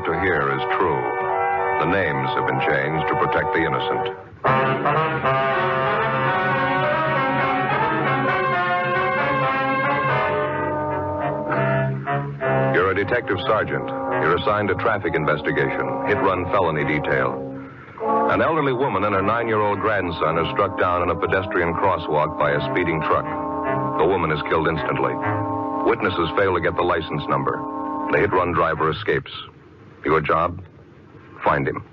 about to hear is true. The names have been changed to protect the innocent. You're a detective sergeant. You're assigned to traffic investigation, hit-run felony detail. An elderly woman and her 9-year-old grandson are struck down in a pedestrian crosswalk by a speeding truck. The woman is killed instantly. Witnesses fail to get the license number. The hit-run driver escapes. Your job? Find him.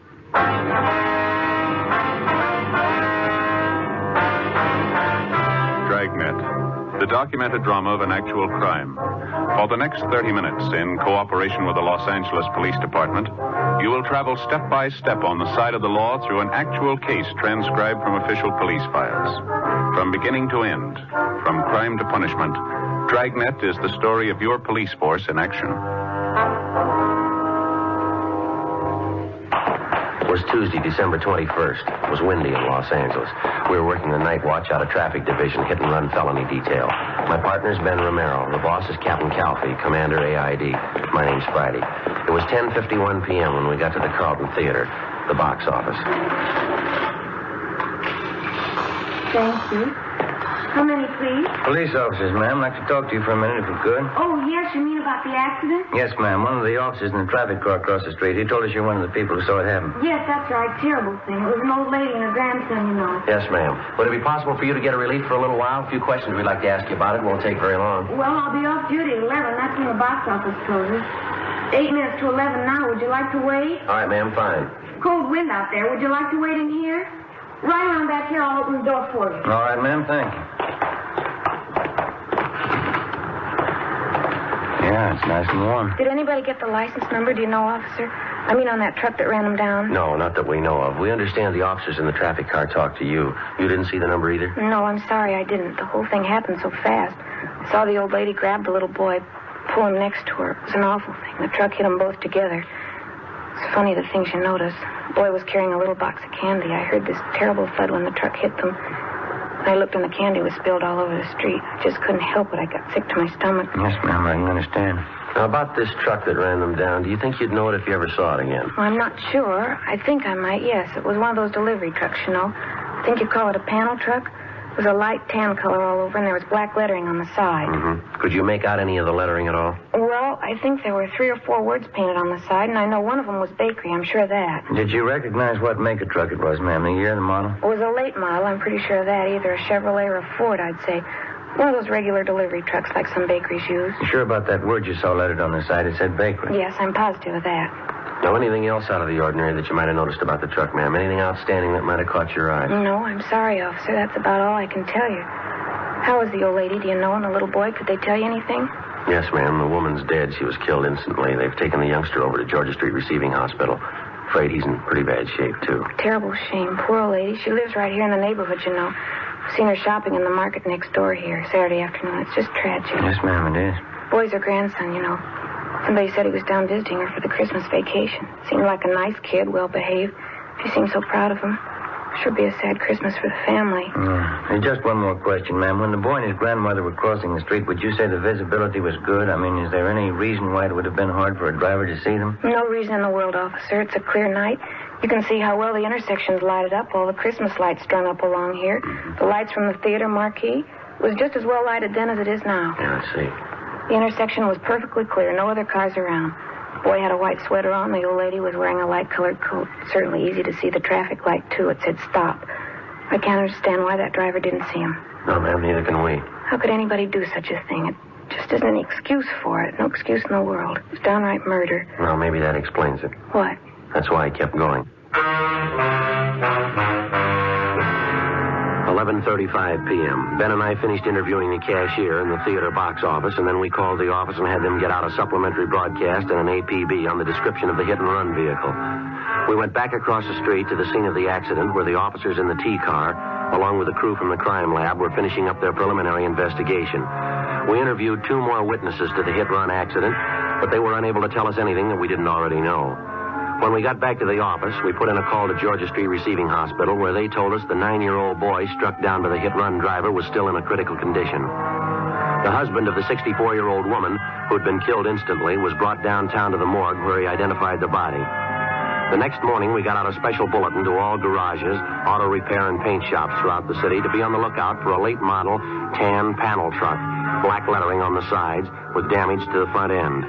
Dragnet, the documented drama of an actual crime. For the next 30 minutes, in cooperation with the Los Angeles Police Department, you will travel step by step on the side of the law through an actual case transcribed from official police files. From beginning to end, from crime to punishment, Dragnet is the story of your police force in action. It was Tuesday, December 21st. It was windy in Los Angeles. We were working the night watch out of traffic division, hit-and-run felony detail. My partner's Ben Romero. The boss is Captain Calfee, Commander AID. My name's Friday. It was 10:51 p.m. when we got to the Carlton Theater, the box office. Thank you. How many, please? Police officers, ma'am. I'd like to talk to you for a minute, if we could. Oh, yes, you mean about the accident? Yes, ma'am. One of the officers in the traffic car across the street. He told us you're one of the people who saw it happen. Yes, that's right. Terrible thing. It was an old lady and her grandson, you know. Yes, ma'am. Would it be possible for you to get a relief for a little while? A few questions we'd like to ask you about it. Won't take very long. Well, I'll be off duty at 11. That's when the box office closes. 8 minutes to 11 now. Would you like to wait? All right, ma'am. Fine. Cold wind out there. Would you like to wait in here? Right around back here. I'll open the door for you. All right, ma'am. Thank you. Yeah, it's nice and warm. Did anybody get the license number? Do you know, officer? I mean, on that truck that ran them down? No, not that we know of. We understand the officers in the traffic car talked to you. You didn't see the number either? No, I'm sorry, I didn't. The whole thing happened so fast. I saw the old lady grab the little boy, pull him next to her. It was an awful thing. The truck hit them both together. It's funny the things you notice. The boy was carrying a little box of candy. I heard this terrible thud when the truck hit them. I looked and the candy was spilled all over the street. I just couldn't help it. I got sick to my stomach. Yes, ma'am, I can understand. Now, about this truck that ran them down, do you think you'd know it if you ever saw it again? Well, I'm not sure. I think I might, yes. It was one of those delivery trucks, you know. I think you'd call it a panel truck. It was a light tan color all over, and there was black lettering on the side. Mm-hmm. Could you make out any of the lettering at all? Well, I think there were 3 or 4 words painted on the side, and I know one of them was bakery. I'm sure of that. Did you recognize what make of truck it was, ma'am? The year, the model? It was a late model. I'm pretty sure of that. Either a Chevrolet or a Ford, I'd say. One of those regular delivery trucks like some bakeries use. You sure about that word you saw lettered on the side? It said bakery. Yes, I'm positive of that. Now, anything else out of the ordinary that you might have noticed about the truck, ma'am? Anything outstanding that might have caught your eye? No, I'm sorry, officer. That's about all I can tell you. How was the old lady, do you know, and the little boy? Could they tell you anything? Yes, ma'am. The woman's dead. She was killed instantly. They've taken the youngster over to Georgia Street Receiving Hospital. Afraid he's in pretty bad shape, too. Terrible shame. Poor old lady. She lives right here in the neighborhood, you know. I've seen her shopping in the market next door here Saturday afternoon. It's just tragic. Yes, ma'am, it is. Boy's her grandson, you know. Somebody said he was down visiting her for the Christmas vacation. Seemed like a nice kid, well-behaved. She seemed so proud of him. Sure be a sad Christmas for the family. Yeah. Hey, just one more question, ma'am. When the boy and his grandmother were crossing the street, would you say the visibility was good? I mean, is there any reason why it would have been hard for a driver to see them? No reason in the world, officer. It's a clear night. You can see how well the intersection's lighted up, all the Christmas lights strung up along here. The lights from the theater marquee. It was just as well lighted then as it is now. Yeah, I see. The intersection was perfectly clear, no other cars around. The boy had a white sweater on. The old lady was wearing a light-colored coat. Certainly easy to see the traffic light, too. It said stop. I can't understand why that driver didn't see him. No, ma'am, neither can we. How could anybody do such a thing? It just isn't any excuse for it. No excuse in the world. It was downright murder. Well, maybe that explains it. What? That's why I kept going. 11:35 p.m. Ben and I finished interviewing the cashier in the theater box office, and then we called the office and had them get out a supplementary broadcast and an APB on the description of the hit-and-run vehicle. We went back across the street to the scene of the accident where the officers in the T-car, along with the crew from the crime lab, were finishing up their preliminary investigation. We interviewed 2 more witnesses to the hit-run accident, but they were unable to tell us anything that we didn't already know. When we got back to the office, we put in a call to Georgia Street Receiving Hospital, where they told us the 9-year-old boy struck down by the hit-run driver was still in a critical condition. The husband of the 64-year-old woman who'd been killed instantly was brought downtown to the morgue where he identified the body. The next morning, we got out a special bulletin to all garages, auto repair, and paint shops throughout the city to be on the lookout for a late model tan panel truck, black lettering on the sides with damage to the front end.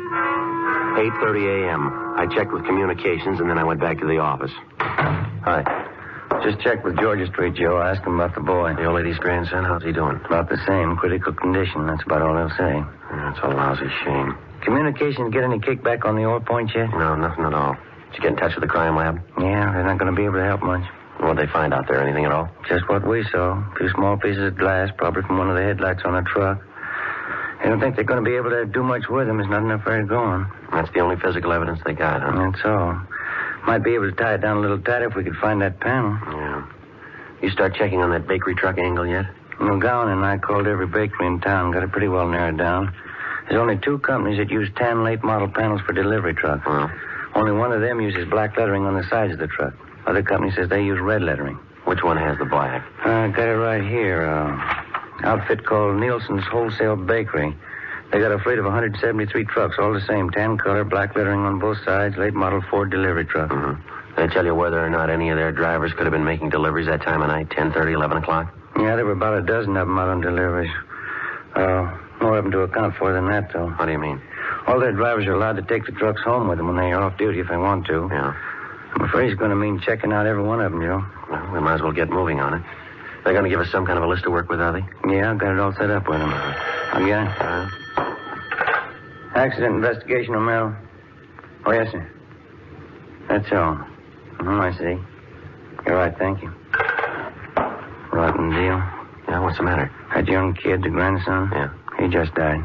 8:30 a.m. I checked with communications, and then I went back to the office. Hi. Just checked with Georgia Street, Joe. Asked him about the boy. The old lady's grandson, how's he doing? About the same. Critical condition. That's about all they'll say. That's a lousy shame. Communications get any kickback on the oil point yet? No, nothing at all. Did you get in touch with the crime lab? Yeah, they're not going to be able to help much. What'd they find out there? Anything at all? Just what we saw. A few small pieces of glass, probably from one of the headlights on a truck. They don't think they're going to be able to do much with them. There's not enough there to go on. That's the only physical evidence they got, huh? That's all. Might be able to tie it down a little tighter if we could find that panel. Yeah. You start checking on that bakery truck angle yet? McGowan and I called every bakery in town, got it pretty well narrowed down. There's only 2 companies that use tan late model panels for delivery trucks. Well? Only one of them uses black lettering on the sides of the truck. Other company says they use red lettering. Which one has the black? Got it right here. Outfit called Nielsen's Wholesale Bakery. They got a fleet of 173 trucks, all the same. Tan color, black lettering on both sides, late model Ford delivery truck. Mm-hmm. They tell you whether or not any of their drivers could have been making deliveries that time of night, 10:30, 11 o'clock? Yeah, there were about a dozen of them out on deliveries. More of them to account for than that, though. What do you mean? All their drivers are allowed to take the trucks home with them when they're off duty if they want to. Yeah. I'm afraid it's going to mean checking out every one of them, Joe. Well, we might as well get moving on it. They're going to give us some kind of a list to work with, are they? Yeah, I've got it all set up with them. Again? Accident investigation, O'Merrill. Oh, yes, sir. That's all. I see. You're right, thank you. Rotten deal. Yeah, what's the matter? That young kid, the grandson? Yeah. He just died.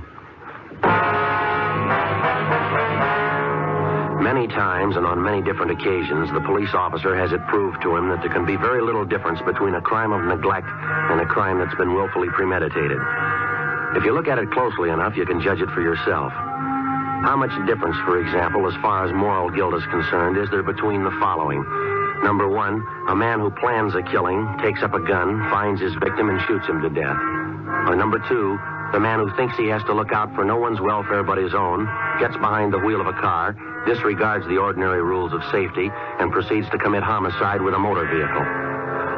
Many times and on many different occasions, the police officer has it proved to him that there can be very little difference between a crime of neglect and a crime that's been willfully premeditated. If you look at it closely enough, you can judge it for yourself. How much difference, for example, as far as moral guilt is concerned, is there between the following? Number 1, a man who plans a killing, takes up a gun, finds his victim, and shoots him to death. Or number 2, the man who thinks he has to look out for no one's welfare but his own, gets behind the wheel of a car, disregards the ordinary rules of safety, and proceeds to commit homicide with a motor vehicle.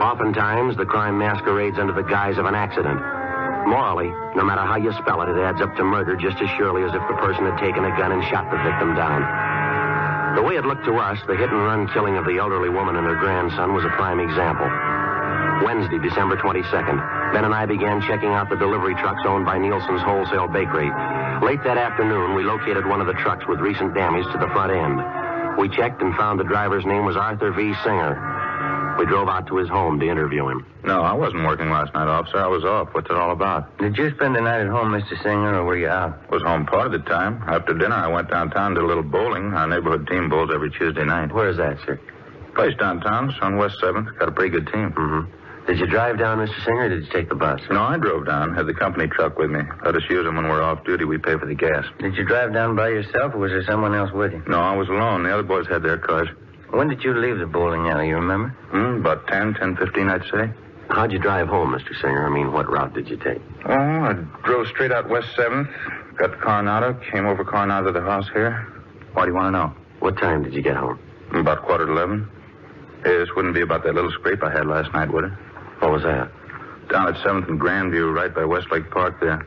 Oftentimes, the crime masquerades under the guise of an accident. Morally, no matter how you spell it, it adds up to murder just as surely as if the person had taken a gun and shot the victim down. The way it looked to us, the hit-and-run killing of the elderly woman and her grandson was a prime example. Wednesday, December 22nd, Ben and I began checking out the delivery trucks owned by Nielsen's Wholesale Bakery. Late that afternoon, we located one of the trucks with recent damage to the front end. We checked and found the driver's name was Arthur V. Singer. We drove out to his home to interview him. No, I wasn't working last night, officer. I was off. What's it all about? Did you spend the night at home, Mr. Singer, or were you out? Was home part of the time. After dinner, I went downtown to a little bowling. Our neighborhood team bowls every Tuesday night. Where is that, sir? Place downtown. It's on West 7th. Got a pretty good team. Mm-hmm. Did you drive down, Mr. Singer, or did you take the bus? No, I drove down. Had the company truck with me. Let us use them when we're off duty. We pay for the gas. Did you drive down by yourself, or was there someone else with you? No, I was alone. The other boys had their cars. When did you leave the bowling alley, you remember? About 10:15, I'd say. How'd you drive home, Mr. Singer? I mean, what route did you take? Oh, I drove straight out West 7th, got to Coronado, came over Coronado to the house here. Why do you want to know? What time did you get home? About 11:15. This wouldn't be about that little scrape I had last night, would it? What was that? Down at 7th and Grandview, right by Westlake Park there.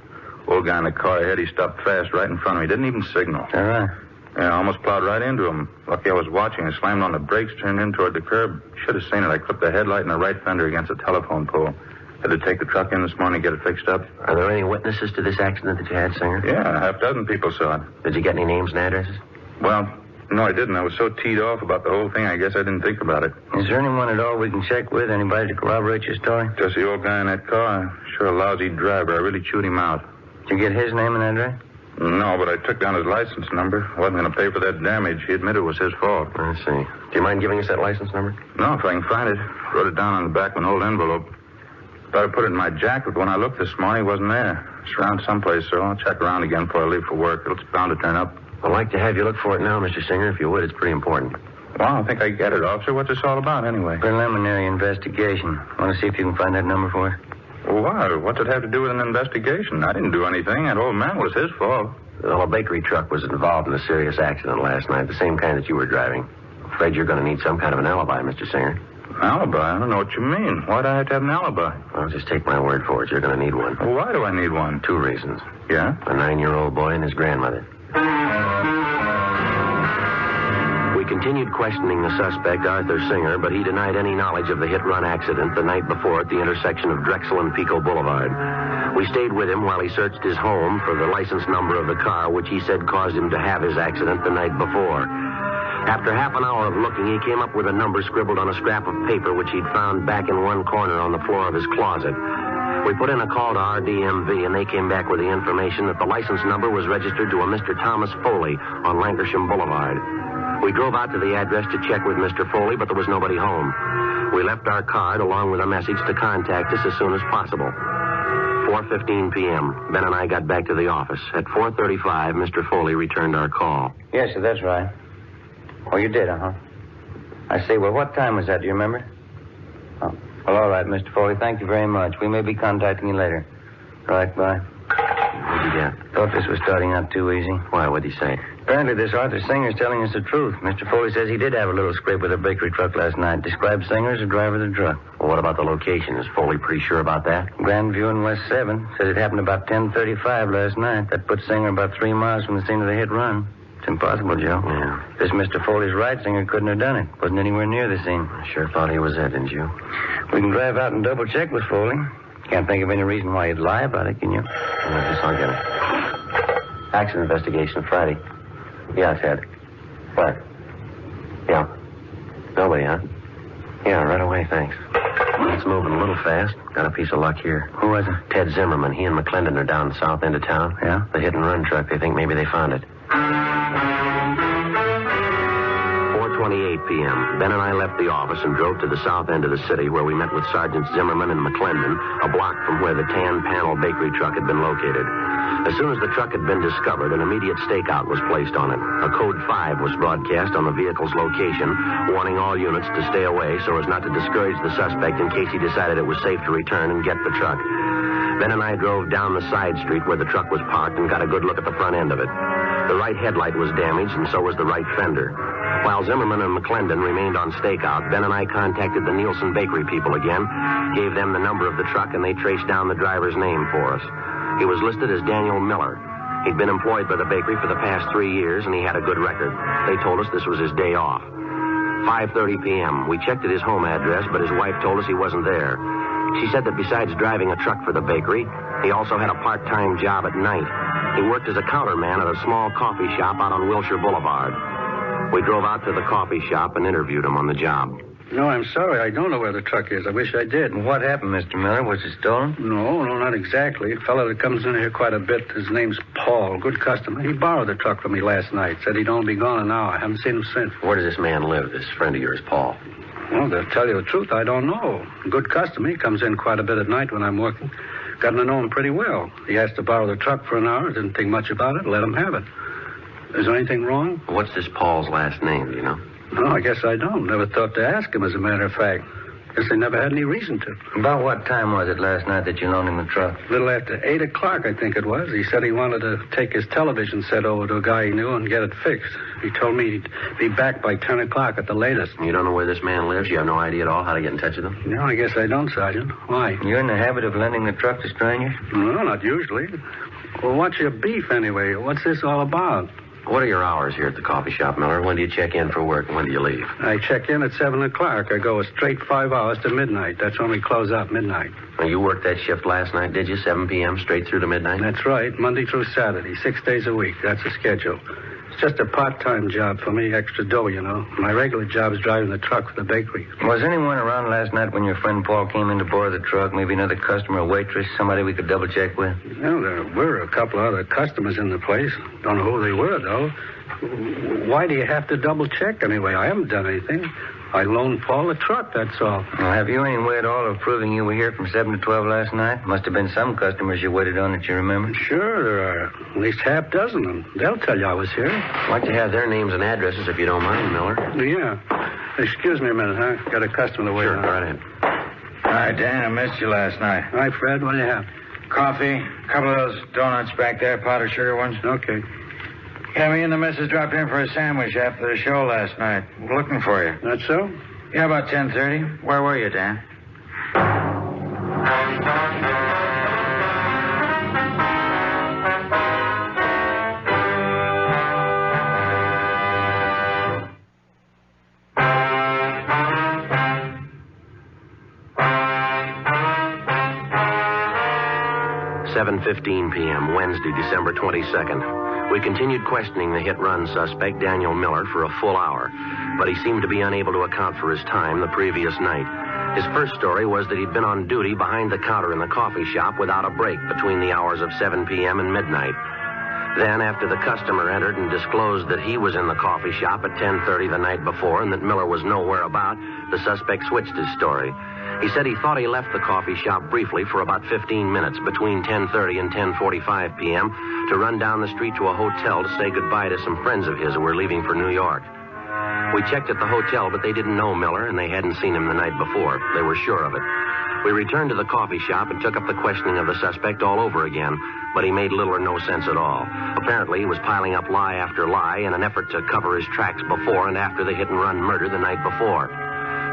Old guy in the car ahead, he stopped fast right in front of me. Didn't even signal. All right. Yeah, I almost plowed right into him. Lucky I was watching. I slammed on the brakes, turned in toward the curb. Should have seen it. I clipped the headlight and the right fender against a telephone pole. Had to take the truck in this morning to get it fixed up. Are there any witnesses to this accident that you had, Singer? Yeah, a half dozen people saw it. Did you get any names and addresses? Well, no, I didn't. I was so teed off about the whole thing, I guess I didn't think about it. Is there anyone at all we can check with? Anybody to corroborate your story? Just the old guy in that car. Sure a lousy driver. I really chewed him out. Did you get his name and address? No, but I took down his license number. Wasn't going to pay for that damage. He admitted it was his fault. I see. Do you mind giving us that license number? No, if I can find it. Wrote it down on the back of an old envelope. Thought I put it in my jacket, but when I looked this morning, it wasn't there. It's around someplace, so I'll check around again before I leave for work. It's bound to turn up. I'd like to have you look for it now, Mr. Singer, if you would. It's pretty important. Well, I think I get it, officer. What's this all about, anyway? Preliminary investigation. Want to see if you can find that number for us? Well, why? What's it have to do with an investigation? I didn't do anything. That old man was his fault. Well, a bakery truck was involved in a serious accident last night, the same kind that you were driving. Afraid you're going to need some kind of an alibi, Mr. Singer. Alibi? I don't know what you mean. Why'd I have to have an alibi? Well, just take my word for it. You're going to need one. Well, why do I need one? 2 reasons. Yeah? A 9-year-old boy and his grandmother. We continued questioning the suspect, Arthur Singer, but he denied any knowledge of the hit-run accident the night before at the intersection of Drexel and Pico Boulevard. We stayed with him while he searched his home for the license number of the car, which he said caused him to have his accident the night before. After half an hour of looking, he came up with a number scribbled on a scrap of paper which he'd found back in one corner on the floor of his closet. We put in a call to RDMV, and they came back with the information that the license number was registered to a Mr. Thomas Foley on Lancashire Boulevard. We drove out to the address to check with Mr. Foley, but there was nobody home. We left our card along with a message to contact us as soon as possible. 4:15 p.m. Ben and I got back to the office. At 4:35, Mr. Foley returned our call. Yes, sir, that's right. Oh, you did, uh-huh. I see. Well, what time was that? Do you remember? Oh. Well, all right, Mr. Foley. Thank you very much. We may be contacting you later. Right, bye. What'd you get? Thought this was starting out too easy. Why, what'd he say? Apparently, this Arthur Singer's telling us the truth. Mr. Foley says he did have a little scrape with a bakery truck last night. Described Singer as the driver of the truck. Well, what about the location? Is Foley pretty sure about that? Grandview and West 7. Says it happened about 10:35 last night. That puts Singer about 3 miles from the scene of the hit run. It's impossible, Joe. Yeah. If this Mr. Foley's right, Singer couldn't have done it. Wasn't anywhere near the scene. I sure thought he was it, didn't you? We can drive out and double check with Foley. Can't think of any reason why he'd lie about it, can you? I guess I'll get it. Accident investigation Friday. Yeah, Ted. What? Yeah. Nobody, huh? Yeah, right away, thanks. It's moving a little fast. Got a piece of luck here. Who was it? Ted Zimmerman. He and McClendon are down the south end of town. Yeah? The hit-and-run truck. They think maybe they found it. 4:28 p.m. Ben and I left the office and drove to the south end of the city where we met with Sergeants Zimmerman and McClendon, a block from where the tan panel bakery truck had been located. As soon as the truck had been discovered, an immediate stakeout was placed on it. A code 5 was broadcast on the vehicle's location, warning all units to stay away so as not to discourage the suspect in case he decided it was safe to return and get the truck. Ben and I drove down the side street where the truck was parked and got a good look at the front end of it. The right headlight was damaged, and so was the right fender. While Zimmerman and McClendon remained on stakeout, Ben and I contacted the Nielsen Bakery people again, gave them the number of the truck, and they traced down the driver's name for us. He was listed as Daniel Miller. He'd been employed by the bakery for the past 3 years, and he had a good record. They told us this was his day off. 5:30 p.m. We checked at his home address, but his wife told us he wasn't there. She said that besides driving a truck for the bakery, he also had a part-time job at night. He worked as a counterman at a small coffee shop out on Wilshire Boulevard. We drove out to the coffee shop and interviewed him on the job. No, I'm sorry. I don't know where the truck is. I wish I did. What happened, Mr. Miller? Was it stolen? No, not exactly. A fellow that comes in here quite a bit, his name's Paul. Good customer. He borrowed the truck from me last night. Said he'd only be gone an hour. I haven't seen him since. Where does this man live, this friend of yours, Paul? Well, to tell you the truth, I don't know. Good customer. He comes in quite a bit at night when I'm working. Gotten to know him pretty well. He asked to borrow the truck for an hour. Didn't think much about it. Let him have it. Is there anything wrong? What's this Paul's last name, do you know? No, I guess I don't. Never thought to ask him, as a matter of fact. Guess they never had any reason to. About what time was it last night that you loaned him the truck? A little after 8 o'clock, I think it was. He said he wanted to take his television set over to a guy he knew and get it fixed. He told me he'd be back by 10 o'clock at the latest. You don't know where this man lives? You have no idea at all how to get in touch with him? No, I guess I don't, Sergeant. Why? You're in the habit of lending the truck to strangers? No, not usually. Well, what's your beef, anyway? What's this all about? What are your hours here at the coffee shop, Miller? When do you check in for work and when do you leave? I check in at 7 o'clock. I go a straight 5 hours to midnight. That's when we close out, midnight. Well, you worked that shift last night, did you? 7 p.m. straight through to midnight? That's right. Monday through Saturday. 6 days a week. That's the schedule. It's just a part-time job for me, extra dough, you know. My regular job is driving the truck for the bakery. Was anyone around last night when your friend Paul came in to borrow the truck? Maybe another customer, a waitress, somebody we could double-check with? Well, there were a couple of other customers in the place. Don't know who they were, though. Why do you have to double-check anyway? I haven't done anything. I loaned Paul a truck, that's all. Well, have you any way at all of proving you were here from 7 to 12 last night? Must have been some customers you waited on that you remember. Sure, there are at least half dozen, and they'll tell you I was here. I'd like to have their names and addresses if you don't mind, Miller. Yeah. Excuse me a minute, huh? Got a customer to wait on. Sure, go right ahead. Hi, Dan. I missed you last night. Hi, Fred. What do you have? Coffee, a couple of those donuts back there, powdered sugar ones. Okay. Yeah, me and the missus dropped in for a sandwich after the show last night. Looking for you. That's so? Yeah, about 10:30. Where were you, Dan? (7:15 p.m., Wednesday, December 22nd. We continued questioning the hit-run suspect, Daniel Miller, for a full hour, but he seemed to be unable to account for his time the previous night. His first story was that he'd been on duty behind the counter in the coffee shop without a break between the hours of 7 p.m. and midnight. Then, after the customer entered and disclosed that he was in the coffee shop at 10:30 the night before and that Miller was nowhere about, the suspect switched his story. He said he thought he left the coffee shop briefly for about 15 minutes between 10:30 and 10:45 p.m. to run down the street to a hotel to say goodbye to some friends of his who were leaving for New York. We checked at the hotel, but they didn't know Miller, and they hadn't seen him the night before. They were sure of it. We returned to the coffee shop and took up the questioning of the suspect all over again, but he made little or no sense at all. Apparently, he was piling up lie after lie in an effort to cover his tracks before and after the hit-and-run murder the night before.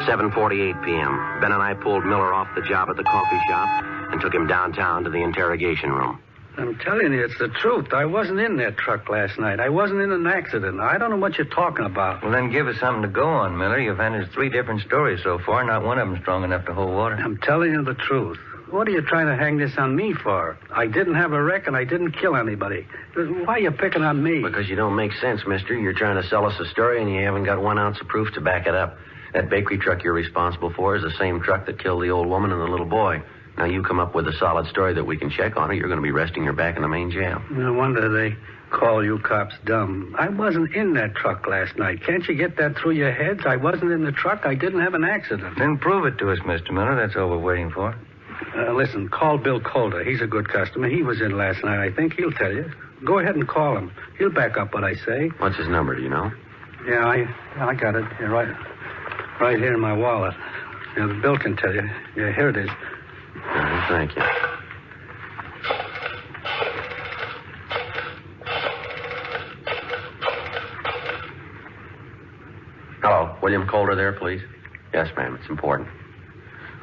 7:48 p.m. Ben and I pulled Miller off the job at the coffee shop and took him downtown to the interrogation room. I'm telling you, it's the truth. I wasn't in that truck last night. I wasn't in an accident. I don't know what you're talking about. Well, then give us something to go on, Miller. You've handed us 3 different stories so far. Not one of them strong enough to hold water. I'm telling you the truth. What are you trying to hang this on me for? I didn't have a wreck and I didn't kill anybody. Why are you picking on me? Because you don't make sense, mister. You're trying to sell us a story and you haven't got 1 ounce of proof to back it up. That bakery truck you're responsible for is the same truck that killed the old woman and the little boy. Now, you come up with a solid story that we can check on, or you're going to be resting your back in the main jail. No wonder they call you cops dumb. I wasn't in that truck last night. Can't you get that through your heads? I wasn't in the truck. I didn't have an accident. Then prove it to us, Mr. Miller. That's all we're waiting for. Listen, call Bill Calder. He's a good customer. He was in last night, I think. He'll tell you. Go ahead and call him. He'll back up what I say. What's his number, do you know? Yeah, I got it. Yeah, right here in my wallet. Yeah, Bill can tell you. Yeah, here it is. Thank you. Hello, William Calder there, please? Yes, ma'am, it's important.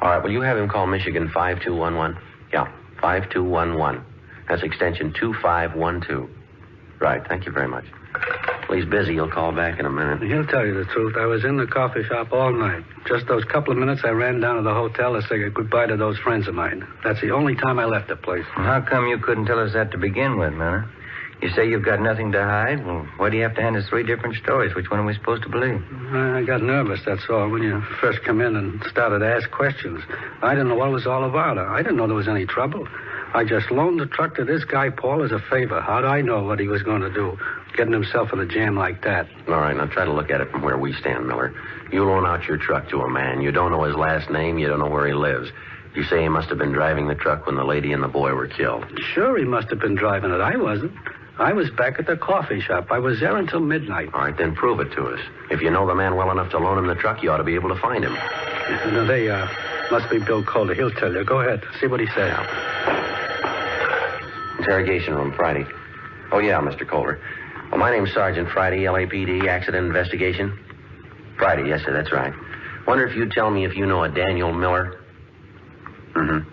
All right, will you have him call Michigan 5211? Yeah, 5211. That's extension 2512. Right, thank you very much. Well, he's busy. He'll call back in a minute. He'll tell you the truth. I was in the coffee shop all night. Just those couple of minutes I ran down to the hotel to say goodbye to those friends of mine. That's the only time I left the place. Well, how come you couldn't tell us that to begin with, Miller? You say you've got nothing to hide? Well, why do you have to hand us 3 different stories? Which one are we supposed to believe? I got nervous, that's all, when you first come in and started to ask questions. I didn't know what it was all about. I didn't know there was any trouble. I just loaned the truck to this guy, Paul, as a favor. How'd I know what he was going to do, getting himself in a jam like that? All right, now try to look at it from where we stand, Miller. You loan out your truck to a man. You don't know his last name. You don't know where he lives. You say he must have been driving the truck when the lady and the boy were killed. Sure, he must have been driving it. I wasn't. I was back at the coffee shop. I was there until midnight. All right, then prove it to us. If you know the man well enough to loan him the truck, you ought to be able to find him. No, they must be Bill Calder. He'll tell you. Go ahead. See what he says. Interrogation room, Friday. Oh, yeah, Mr. Calder. Well, my name's Sergeant Friday, LAPD, accident investigation. Friday, yes, sir, that's right. Wonder if you'd tell me if you know a Daniel Miller? Mm-hmm.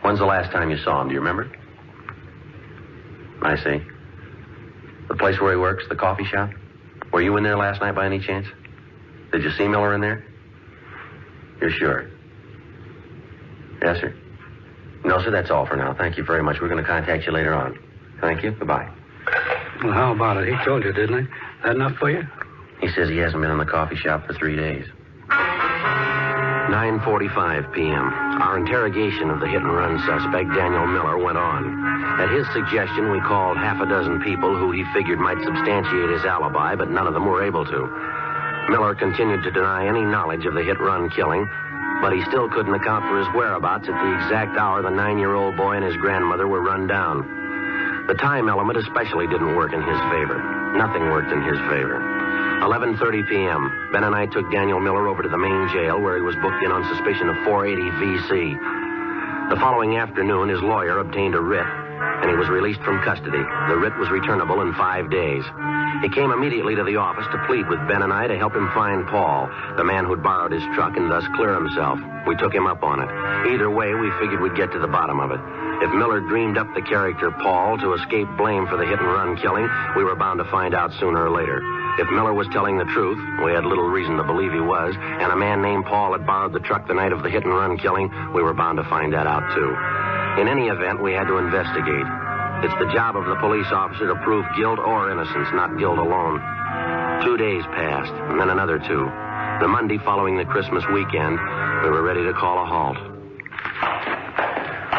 When's the last time you saw him? Do you remember? I see. The place where he works, the coffee shop? Were you in there last night by any chance? Did you see Miller in there? You're sure? Yes, sir. No, sir, that's all for now. Thank you very much. We're going to contact you later on. Thank you. Goodbye. Well, how about it? He told you, didn't he? That enough for you? He says he hasn't been in the coffee shop for 3 days. 9:45 p.m. Our interrogation of the hit-and-run suspect, Daniel Miller, went on. At his suggestion, we called half a dozen people who he figured might substantiate his alibi, but none of them were able to. Miller continued to deny any knowledge of the hit-run killing, but he still couldn't account for his whereabouts at the exact hour the 9-year-old boy and his grandmother were run down. The time element especially didn't work in his favor. Nothing worked in his favor. 11:30 p.m. Ben and I took Daniel Miller over to the main jail where he was booked in on suspicion of 480 V.C. The following afternoon, his lawyer obtained a writ, and he was released from custody. The writ was returnable in 5 days. He came immediately to the office to plead with Ben and I to help him find Paul, the man who'd borrowed his truck and thus clear himself. We took him up on it. Either way, we figured we'd get to the bottom of it. If Miller dreamed up the character Paul to escape blame for the hit-and-run killing, we were bound to find out sooner or later. If Miller was telling the truth, we had little reason to believe he was, and a man named Paul had borrowed the truck the night of the hit-and-run killing, we were bound to find that out, too. In any event, we had to investigate. It's the job of the police officer to prove guilt or innocence, not guilt alone. 2 days passed, and then another 2. The Monday following the Christmas weekend, we were ready to call a halt.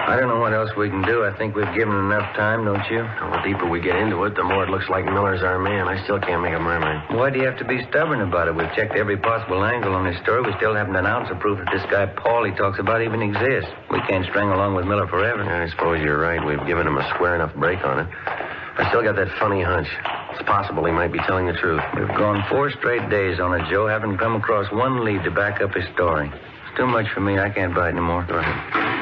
I don't know what else we can do. I think we've given enough time, don't you? The deeper we get into it, the more it looks like Miller's our man. I still can't make up my mind. Why do you have to be stubborn about it? We've checked every possible angle on this story. We still haven't an ounce of proof that this guy Paul he talks about even exists. We can't string along with Miller forever. I suppose you're right. We've given him a square enough break on it. I still got that funny hunch. It's possible he might be telling the truth. We've gone 4 straight days on it, Joe. Haven't come across one lead to back up his story. It's too much for me. I can't bite anymore. Go ahead.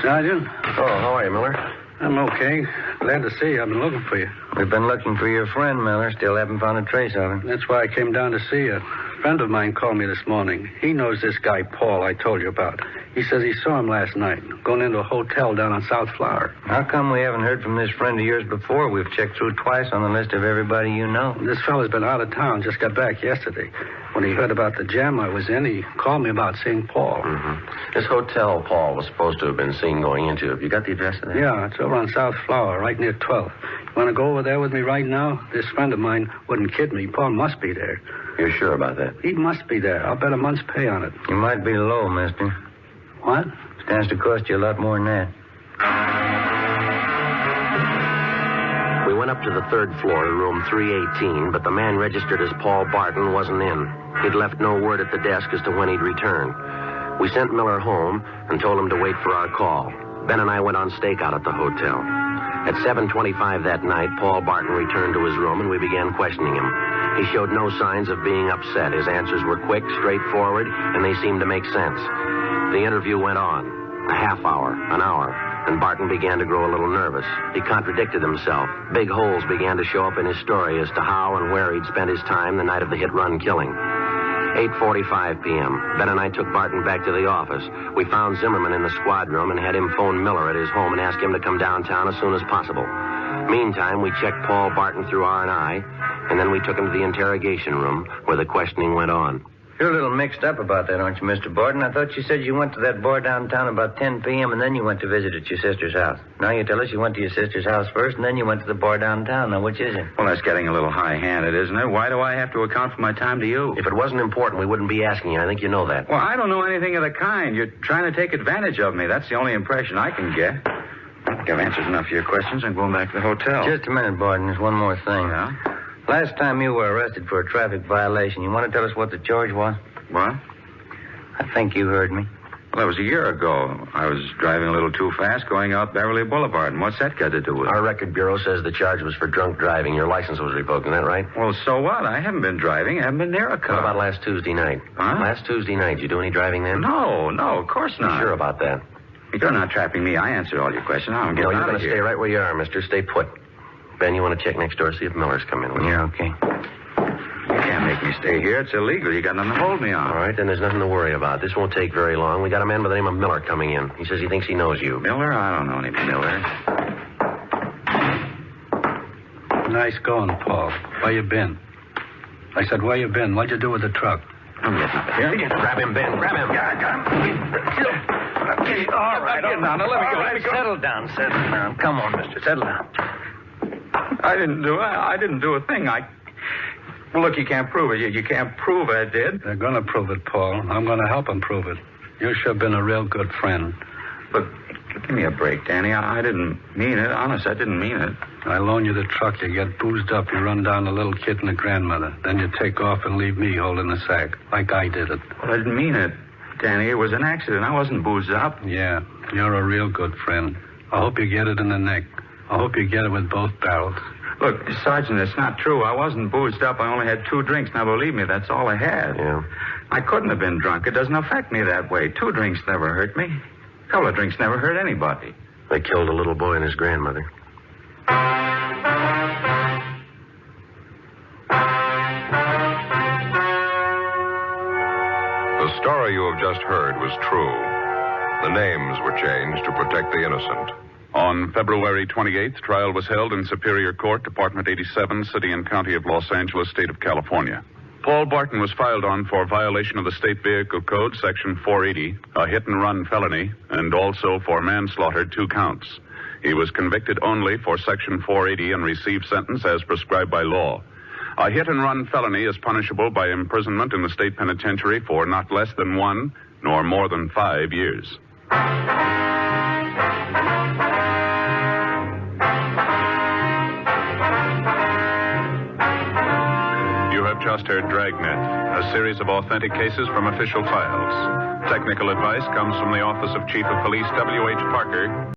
Sergeant? Oh, how are you, Miller? I'm okay. Glad to see you. I've been looking for you. We've been looking for your friend, Miller. Still haven't found a trace of him. That's why I came down to see you. A friend of mine called me this morning. He knows this guy, Paul, I told you about. He says he saw him last night, going into a hotel down on South Flower. How come we haven't heard from this friend of yours before? We've checked through twice on the list of everybody you know. This fellow's been out of town, just got back yesterday. When he heard about the jam I was in, he called me about seeing Paul. Mm-hmm. This hotel Paul was supposed to have been seen going into. Have you got the address of that? Yeah, it's over on South Flower, right near 12th. You want to go over there with me right now? This friend of mine wouldn't kid me. Paul must be there. You're sure about that? He must be there. I'll bet a month's pay on it. You might be low, mister. What? Stands to cost you a lot more than that. We went up to the 3rd floor to room 318, but the man registered as Paul Barton wasn't in. He'd left no word at the desk as to when he'd return. We sent Miller home and told him to wait for our call. Ben and I went on stakeout at the hotel. At 7:25 that night, Paul Barton returned to his room and we began questioning him. He showed no signs of being upset. His answers were quick, straightforward, and they seemed to make sense. The interview went on. A half hour, an hour, and Barton began to grow a little nervous. He contradicted himself. Big holes began to show up in his story as to how and where he'd spent his time the night of the hit-run killing. 8:45 p.m. Ben and I took Barton back to the office. We found Zimmerman in the squad room and had him phone Miller at his home and ask him to come downtown as soon as possible. Meantime, we checked Paul Barton through R&I, and then we took him to the interrogation room where the questioning went on. You're a little mixed up about that, aren't you, Mr. Barton? I thought you said you went to that bar downtown about 10 p.m. and then you went to visit at your sister's house. Now you tell us you went to your sister's house first and then you went to the bar downtown. Now, which is it? Well, that's getting a little high-handed, isn't it? Why do I have to account for my time to you? If it wasn't important, we wouldn't be asking you. I think you know that. Well, I don't know anything of the kind. You're trying to take advantage of me. That's the only impression I can get. I think I've answered enough of your questions. I'm going back to the hotel. Just a minute, Barton. There's one more thing. Yeah? Last time you were arrested for a traffic violation, you want to tell us what the charge was? What? I think you heard me. Well, that was a year ago. I was driving a little too fast going out Beverly Boulevard. And what's that got to do with it? Our record bureau says the charge was for drunk driving. Your license was revoked, isn't that right? Well, so what? I haven't been driving. I haven't been near a car. What about last Tuesday night? Huh? Last Tuesday night, did you do any driving then? No, of course not. You sure about that? You're not trapping me. I answered all your questions. I'm No, getting you're out going of to here. stay right where you are, mister. Stay put. Ben, you want to check next door, see if Miller's come in? Yeah, okay. You can't make me stay here. It's illegal. You got nothing to hold me on. All right, then there's nothing to worry about. This won't take very long. We got a man by the name of Miller coming in. He says he thinks he knows you. Miller? I don't know any Miller. Nice going, Paul. Where you been? I said, where you been? What'd you do with the truck? Here, grab him, Ben. Grab him. Yeah, I got him. Okay, all right. Now, let me go. Let me go. Settle down. Come on, mister. Settle down. I didn't do a thing. Well, look, you can't prove it. You can't prove I did. They're going to prove it, Paul. I'm going to help them prove it. You sure been a real good friend. But give me a break, Danny. I didn't mean it. Honest, I didn't mean it. I loan you the truck. You get boozed up. You run down the little kid and the grandmother. Then you take off and leave me holding the sack, like I did it. Well, I didn't mean it, Danny. It was an accident. I wasn't boozed up. Yeah, you're a real good friend. I hope you get it in the neck. I hope you get it with both barrels. Look, Sergeant, it's not true. I wasn't boozed up. I only had 2 drinks. Now, believe me, that's all I had. Yeah. I couldn't have been drunk. It doesn't affect me that way. 2 drinks never hurt me. A couple of drinks never hurt anybody. They killed a little boy and his grandmother. The story you have just heard was true. The names were changed to protect the innocent. On February 28th, trial was held in Superior Court, Department 87, City and County of Los Angeles, State of California. Paul Barton was filed on for violation of the State Vehicle Code, Section 480, a hit-and-run felony, and also for manslaughter, 2 counts. He was convicted only for Section 480 and received sentence as prescribed by law. A hit-and-run felony is punishable by imprisonment in the state penitentiary for not less than 1 nor more than 5 years. You have just heard Dragnet, a series of authentic cases from official files. Technical advice comes from the Office of Chief of Police W.H. Parker.